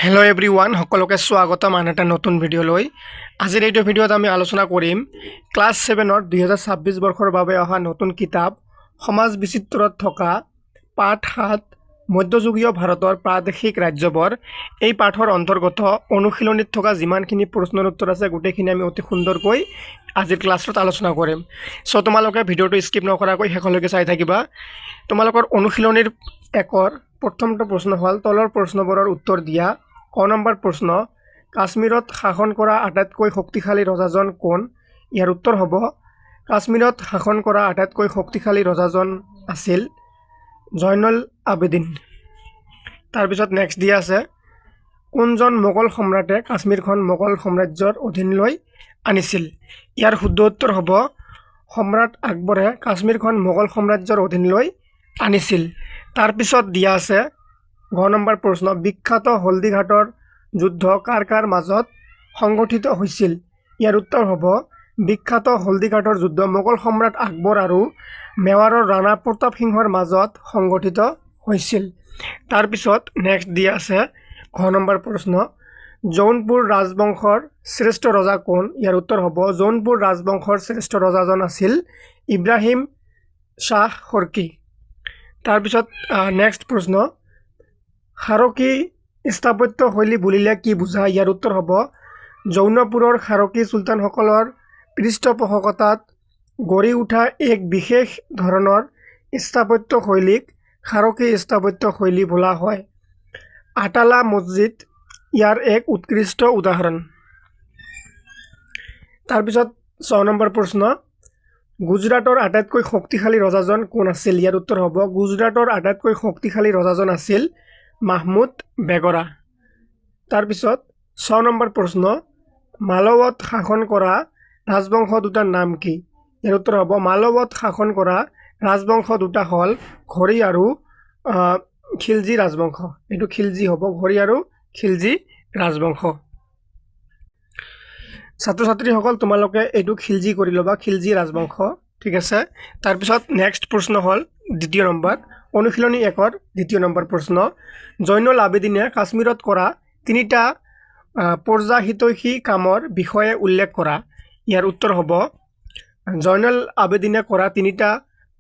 Hello' everyone, সকলোকে স্বাগতম আন এটা নতুন ভিডিঅ'লৈ। আজিৰ এইটো ভিডিঅ'ত আমি আলোচনা কৰিম ক্লাছ 7ৰ 2026 বৰ্ষৰ বাবে অহা নতুন কিতাপ সমাজ বিচিত্ৰত থকা পাঠ 7 মধ্যযুগীয় ভাৰতৰ প্ৰাদেশিক ৰাজ্যবোৰ। এই পাঠৰ অন্তৰ্গত অনুশীলনীত থকা যিমানখিনি প্ৰশ্নৰ উত্তৰ আছে গোটেইখিনি আমি অতি সুন্দৰকৈ আজিৰ ক্লাছত আলোচনা কৰিম। চ' তোমালোকে ভিডিঅ'টো স্কিপ নকৰাকৈ শেষলৈকে চাই থাকিবা। তোমালোকৰ অনুশীলনীৰ 1ৰ প্ৰথমটো প্ৰশ্ন হ'ল তলৰ প্ৰশ্নবোৰৰ উত্তৰ দিয়া। ক নম্বৰ প্ৰশ্ন, কাশ্মীৰত শাসন কৰা আটাইতকৈ শক্তিশালী ৰজাজন কোন? ইয়াৰ উত্তৰ হ'ব কাশ্মীৰত শাসন কৰা আটাইতকৈ শক্তিশালী ৰজাজন আছিল জয়নুল আবেদিন। তাৰপিছত নেক্সট দিয়া আছে, কোনজন মোগল সম্ৰাটে কাশ্মীৰখন মোগল সাম্ৰাজ্যৰ অধীনলৈ আনিছিল? ইয়াৰ শুদ্ধ উত্তৰ হ'ব সম্ৰাট আকবৰে কাশ্মীৰখন মোগল সাম্ৰাজ্যৰ অধীনলৈ আনিছিল। তাৰপিছত দিয়া আছে ঘ নম্বৰ প্ৰশ্ন, বিখ্যাত হলদিঘাটৰ যুদ্ধ কাৰ কাৰ মাজত সংগঠিত হৈছিল? ইয়াৰ উত্তৰ হ'ব বিখ্যাত হলদিঘাটৰ যুদ্ধ মোগল সম্ৰাট আকবৰ আৰু মেৱাৰৰ ৰাণা প্ৰতাপ সিংহৰ মাজত সংগঠিত হৈছিল। তাৰপিছত নেক্সট দিয়া আছে ঘ নম্বৰ প্ৰশ্ন, জৌনপুৰ ৰাজবংশৰ শ্ৰেষ্ঠ ৰজা কোন? ইয়াৰ উত্তৰ হ'ব জৌনপুৰ ৰাজবংশৰ শ্ৰেষ্ঠ ৰজাজন আছিল ইব্ৰাহিম শ্বাহ শৰ্কী। তাৰপিছত নেক্সট প্ৰশ্ন, খাৰকী স্থাপত্য শৈলী বুলিলে কি বুজায়? ইয়াৰ উত্তৰ হ'ব জৌনপুৰৰ খাৰকী চুলতানসকলৰ পৃষ্ঠপোষকতাত গঢ়ি উঠা এক বিশেষ ধৰণৰ স্থাপত্য শৈলীক খাৰকী স্থাপত্য শৈলী বোলা হয়। আটালা মছজিদ ইয়াৰ এক উৎকৃষ্ট উদাহৰণ। তাৰপিছত 6 নম্বৰ প্ৰশ্ন, গুজৰাটৰ আটাইতকৈ শক্তিশালী ৰজাজন কোন আছিল? ইয়াৰ উত্তৰ হ'ব গুজৰাটৰ আটাইতকৈ শক্তিশালী ৰজাজন আছিল মাহমুদ বেগৰা। তাৰপিছত 6 নম্বৰ প্ৰশ্ন, মালৱত শাসন কৰা ৰাজবংশ দুটাৰ নাম কি? ইয়াৰ উত্তৰ হ'ব মালৱত শাসন কৰা ৰাজবংশ দুটা হ'ল ঘৰী আৰু খিলজী ৰাজবংশ। এইটো খিলজী হ'ব, ঘৰী আৰু খিলজী ৰাজবংশ। ছাত্ৰ ছাত্ৰীসকল তোমালোকে এইটো খিলজী কৰি ল'বা, খিলজী ৰাজবংশ, ঠিক আছে। তাৰপিছত নেক্সট প্ৰশ্ন হ'ল দ্বিতীয় নম্বৰ, অনুশীলনী 1ৰ দ্বিতীয় নম্বৰ প্ৰশ্ন, জয়নুল আবেদিনে কাশ্মীৰত কৰা 3টা পৰ্যাহিতৈষী কামৰ বিষয়ে উল্লেখ কৰা। ইয়াৰ উত্তৰ হ'ব জয়নুল আবেদিনে কৰা 3টা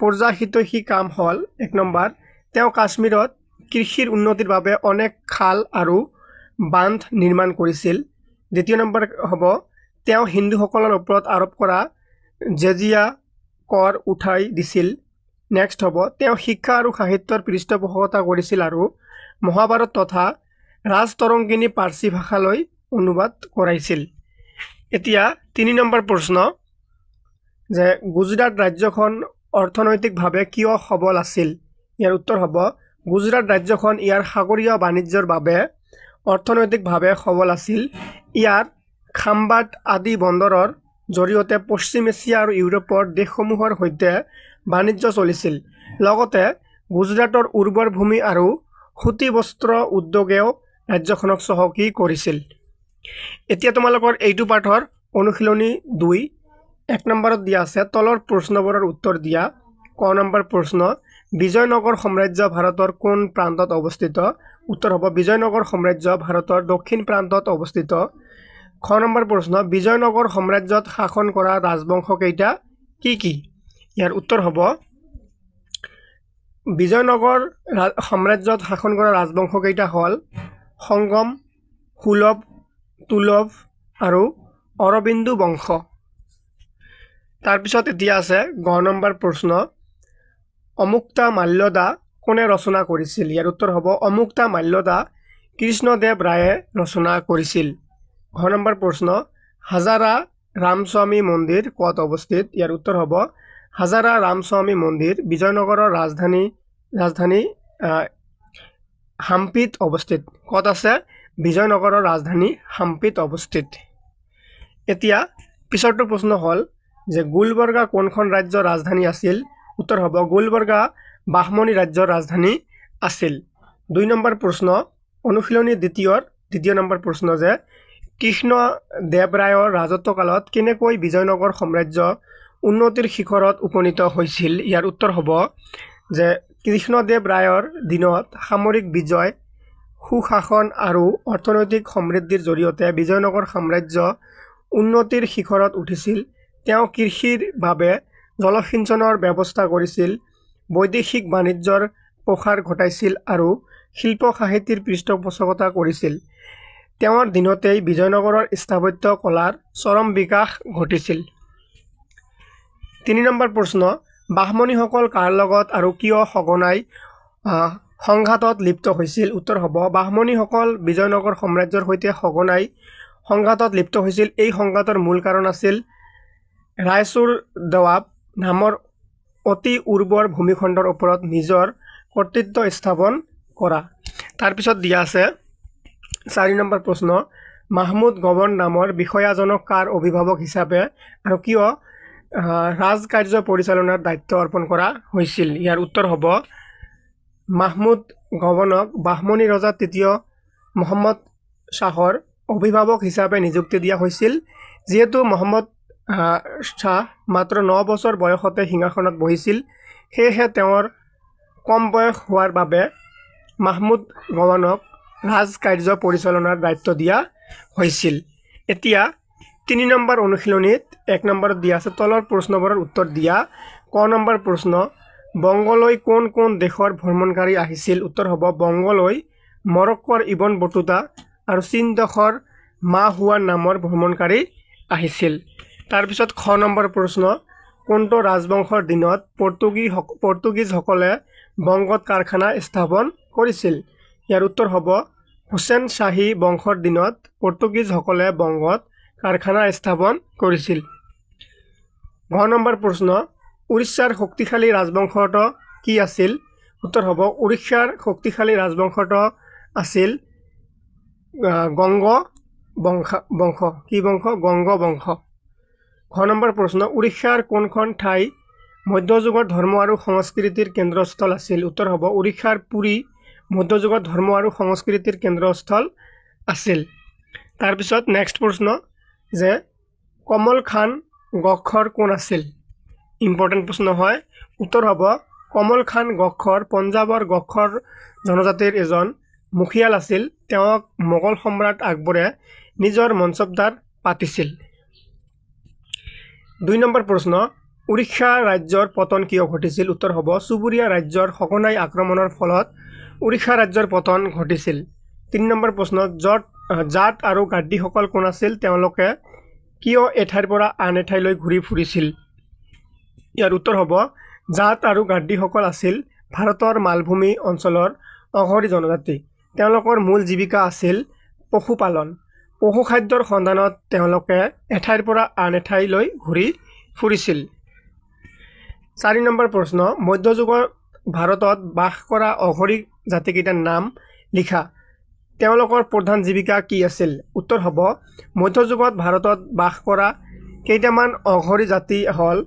পৰ্যাহিতৈষী কাম হ'ল 1 নম্বৰ, তেওঁ কাশ্মীৰত কৃষিৰ উন্নতিৰ বাবে অনেক খাল আৰু বান্ধ নিৰ্মাণ কৰিছিল। 2 নম্বৰ হ'ব তেওঁ হিন্দুসকলৰ ওপৰত আৰোপ কৰা জেজিয়া কৰ উঠাই দিছিল। নেক্সট হ'ব তেওঁ শিক্ষা আৰু সাহিত্যৰ পৃষ্ঠপোষকতা কৰিছিল আৰু মহাভাৰত তথা ৰাজতৰংগিনী পাৰ্চী ভাষালৈ অনুবাদ কৰাইছিল। এতিয়া 3 নম্বৰ প্ৰশ্ন, যে গুজৰাট ৰাজ্যখন অৰ্থনৈতিকভাৱে কিয় সবল আছিল? ইয়াৰ উত্তৰ হ'ব গুজৰাট ৰাজ্যখন ইয়াৰ সাগৰীয় বাণিজ্যৰ বাবে অৰ্থনৈতিকভাৱে সবল আছিল। ইয়াৰ খাম্বাত আদি বন্দৰৰ জৰিয়তে পশ্চিম এছিয়া আৰু ইউৰোপৰ দেশসমূহৰ সৈতে বাণিজ্য চলিছিল। লগতে গুজৰাটৰ উৰ্বৰ ভূমি আৰু সূতী বস্ত্ৰ উদ্যোগেও ৰাজ্যখনক চহকী কৰিছিল। এতিয়া তোমালোকৰ এইটো পাঠৰ অনুশীলনী 2 1 নম্বৰত দিয়া আছে তলৰ প্ৰশ্নবোৰৰ উত্তৰ দিয়া। ক নম্বৰ প্ৰশ্ন, বিজয়নগৰ সাম্ৰাজ্য ভাৰতৰ কোন প্ৰান্তত অৱস্থিত? উত্তৰ হ'ব বিজয়নগৰ সাম্ৰাজ্য ভাৰতৰ দক্ষিণ প্ৰান্তত অৱস্থিত। খ নম্বৰ প্ৰশ্ন, বিজয়নগৰ সাম্ৰাজ্যত শাসন কৰা ৰাজবংশ কেইটা কি কি? ইয়াৰ উত্তৰ হ'ব বিজয়নগৰ সাম্ৰাজ্যত শাসন কৰা ৰাজবংশ কেইটা হ'ল সংগম, সুলভ, তুলভ আৰু অৰবিন্দু বংশ। তাৰপিছত এতিয়া আছে গ নম্বৰ প্ৰশ্ন, অমুক্তা মাল্যদা কোনে ৰচনা কৰিছিল? ইয়াৰ উত্তৰ হ'ব অমুক্তা মাল্যদা কৃষ্ণদেৱ ৰায়ে ৰচনা কৰিছিল। ঘ নম্বৰ প্ৰশ্ন, হাজাৰা ৰামস্বামী মন্দিৰ ক'ত অৱস্থিত? ইয়াৰ উত্তৰ হ'ব হাজাৰা ৰামস্বামী মন্দিৰ বিজয়নগৰৰ ৰাজধানী হাম্পিত অৱস্থিত। ক'ত আছে? বিজয়নগৰৰ ৰাজধানী হাম্পিত অৱস্থিত। এতিয়া পিছৰটো প্ৰশ্ন হ'ল যে গুলবৰ্গা কোনখন ৰাজ্যৰ ৰাজধানী আছিল? উত্তৰ হ'ব গুলবৰ্গা বাহমনি ৰাজ্যৰ ৰাজধানী আছিল। 2 নম্বৰ প্ৰশ্ন, অনুশীলনী 2 নম্বৰ প্ৰশ্ন, যে কৃষ্ণদেৱৰায়ৰ ৰাজত্বকালত কেনেকৈ বিজয়নগৰ সাম্ৰাজ্য উন্নতিৰ শিখৰত উপনীত হৈছিল? ইয়াৰ উত্তৰ হ'ব যে কৃষ্ণদেৱ ৰায়ৰ দিনত সামৰিক বিজয় সুশাসন আৰু অৰ্থনৈতিক সমৃদ্ধিৰ জৰিয়তে বিজয়নগৰ সাম্ৰাজ্য উন্নতিৰ শিখৰত উঠিছিল। তেওঁ কৃষিৰ বাবে জলসিঞ্চনৰ ব্যৱস্থা কৰিছিল, বৈদেশিক বাণিজ্যৰ প্ৰসাৰ ঘটাইছিল আৰু শিল্প সাহিত্যৰ পৃষ্ঠপোষকতা কৰিছিল। তেওঁৰ দিনতেই বিজয়নগৰৰ স্থাপত্য কলাৰ চৰম বিকাশ ঘটিছিল। 3 নম্বৰ প্ৰশ্ন, বাহমনীসকল কাৰ লগত আৰু কিয় সঘনাই সংঘাতত লিপ্ত হৈছিল? উত্তৰ হ'ব বাহমনীসকল বিজয়নগৰ সাম্ৰাজ্যৰ সৈতে সঘনাই সংঘাতত লিপ্ত হৈছিল। এই সংঘাতৰ মূল কাৰণ আছিল ৰায়চুৰ দৱাব নামৰ অতি উৰ্বৰ ভূমিখণ্ডৰ ওপৰত নিজৰ কৰ্তৃত্ব স্থাপন কৰা। তাৰপিছত দিয়া আছে 4 নম্বৰ প্ৰশ্ন, মাহমুদ গৱন নামৰ বিষয়াজনক কাৰ অভিভাৱক হিচাপে আৰু কিয় ৰাজকাৰ্য পৰিচালনাৰ দায়িত্ব অৰ্পণ কৰা হৈছিল? ইয়াৰ উত্তৰ হ'ব মাহমুদ গৱনক বাহমনী ৰজা তৃতীয় মহম্মদ শ্বাহৰ অভিভাৱক হিচাপে নিযুক্তি দিয়া হৈছিল। যিহেতু মহম্মদ শ্বাহ মাত্ৰ 9 বছৰ বয়সতে সিংহাসনত বহিছিল, সেয়েহে তেওঁৰ কম বয়স হোৱাৰ বাবে মাহমুদ গৱনক ৰাজকাৰ্য পৰিচালনাৰ দায়িত্ব দিয়া হৈছিল। এতিয়া 3 নম্বৰ অনুশীলনীত 1 নম্বৰত দিয়া আছে তলৰ প্ৰশ্নবোৰৰ উত্তৰ দিয়া। ক নম্বৰ প্ৰশ্ন, বংগলৈ কোন কোন দেশৰ ভ্ৰমণকাৰী আহিছিল? উত্তৰ হ'ব বংগলৈ মৰক্কোৰ ইবন বটুতা আৰু চীন দেশৰ মা হুৱান নামৰ ভ্ৰমণকাৰী আহিছিল। তাৰপিছত খ নম্বৰ প্ৰশ্ন, কোনটো ৰাজবংশৰ দিনত পৰ্তুগীজসকলে বংগত কাৰখানা স্থাপন কৰিছিল? ইয়াৰ উত্তৰ হ'ব হুছেইন শ্বাহী বংশৰ দিনত পৰ্তুগীজসকলে বংগত কাৰখানা স্থাপন কৰিছিল। ঘ নম্বৰ প্ৰশ্ন, উৰিষ্যাৰ শক্তিশালী ৰাজবংশটো কি আছিল? উত্তৰ হ'ব উৰিষ্যাৰ শক্তিশালী ৰাজবংশটো আছিল গংগ বংশ। কি বংশ? গংগ বংশ। ঘ নম্বৰ প্ৰশ্ন, উৰিষ্যাৰ কোনখন ঠাই মধ্যযুগৰ ধৰ্ম আৰু সংস্কৃতিৰ কেন্দ্ৰস্থল আছিল? উত্তৰ হ'ব উৰিষ্যাৰ পুৰী মধ্যযুগৰ ধৰ্ম আৰু সংস্কৃতিৰ কেন্দ্ৰস্থল আছিল। তাৰপিছত নেক্সট প্ৰশ্ন যে কমল খান গখৰ কোন আছিল? ইম্পৰ্টেণ্ট প্ৰশ্ন হয়। উত্তৰ হ'ব কমল খান গখৰ পঞ্জাৱৰ গখৰ জনজাতিৰ এজন মুখিয়াল আছিল। তেওঁক মোগল সম্ৰাট আকবৰে নিজৰ মঞ্চবদাৰ পাতিছিল। 2 নম্বৰ প্ৰশ্ন, উৰিষ্যা ৰাজ্যৰ পতন কিয় ঘটিছিল? উত্তৰ হ'ব চুবুৰীয়া ৰাজ্যৰ সঘনাই আক্ৰমণৰ ফলত উৰিষ্যা ৰাজ্যৰ পতন ঘটিছিল। 3 নম্বৰ প্ৰশ্ন, জাট আৰু গাদ্দীসকল কোন আছিল? তেওঁলোকে কিয় এঠাইৰ পৰা আন এঠাইলৈ ঘূৰি ফুৰিছিল? ইয়াৰ উত্তৰ হ'ব জাট আৰু গাদ্দীসকল আছিল ভাৰতৰ মালভূমি অঞ্চলৰ অঘৰী জনজাতি। তেওঁলোকৰ মূল জীৱিকা আছিল পশুপালন। পশুখাদ্যৰ সন্ধানত তেওঁলোকে এঠাইৰ পৰা আন এঠাইলৈ ঘূৰি ফুৰিছিল। 4 নম্বৰ প্ৰশ্ন, মধ্যযুগত ভাৰতত বাস কৰা অঘৰী জাতিকেইটাৰ নাম লিখা। তেওঁলোকৰ প্ৰধান জীৱিকা কি আছিল? উত্তৰ হ'ব মধ্যযুগত ভাৰতত বাস কৰা কেইটামান অঘৰী জাতি হ'ল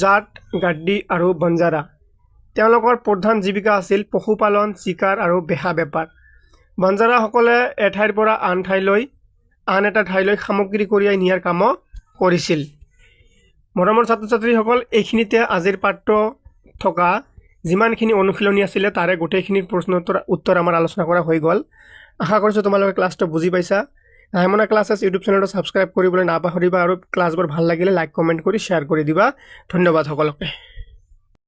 জাট, গাদ্দী আৰু বঞ্জাৰা। তেওঁলোকৰ প্ৰধান জীৱিকা আছিল পশুপালন, চিকাৰ আৰু বেহা বেপাৰ। বঞ্জাৰাসকলে এঠাইৰ পৰা আন এটা ঠাইলৈ সামগ্ৰী কঢ়িয়াই নিয়াৰ কামো কৰিছিল। মৰমৰ ছাত্ৰ ছাত্ৰীসকল, এইখিনিতে আজিৰ পাঠ্য থকা যিমানখিনি অনুশীলনী আছিলে তাৰে গোটেইখিনি প্ৰশ্নৰ উত্তৰ আমাৰ আলোচনা কৰা হৈ গ'ল। আশা কৰিছোঁ তোমালোকে ক্লাছটো বুজি পাইছা। ৰাইমনা ক্লাছেছ ইউটিউব চেনেলটো ছাবস্ক্ৰাইব কৰিবলৈ নাপাহৰিবা আৰু ক্লাছবোৰ ভাল লাগিলে লাইক কমেণ্ট কৰি শ্বেয়াৰ কৰি দিবা। ধন্যবাদ সকলোকে।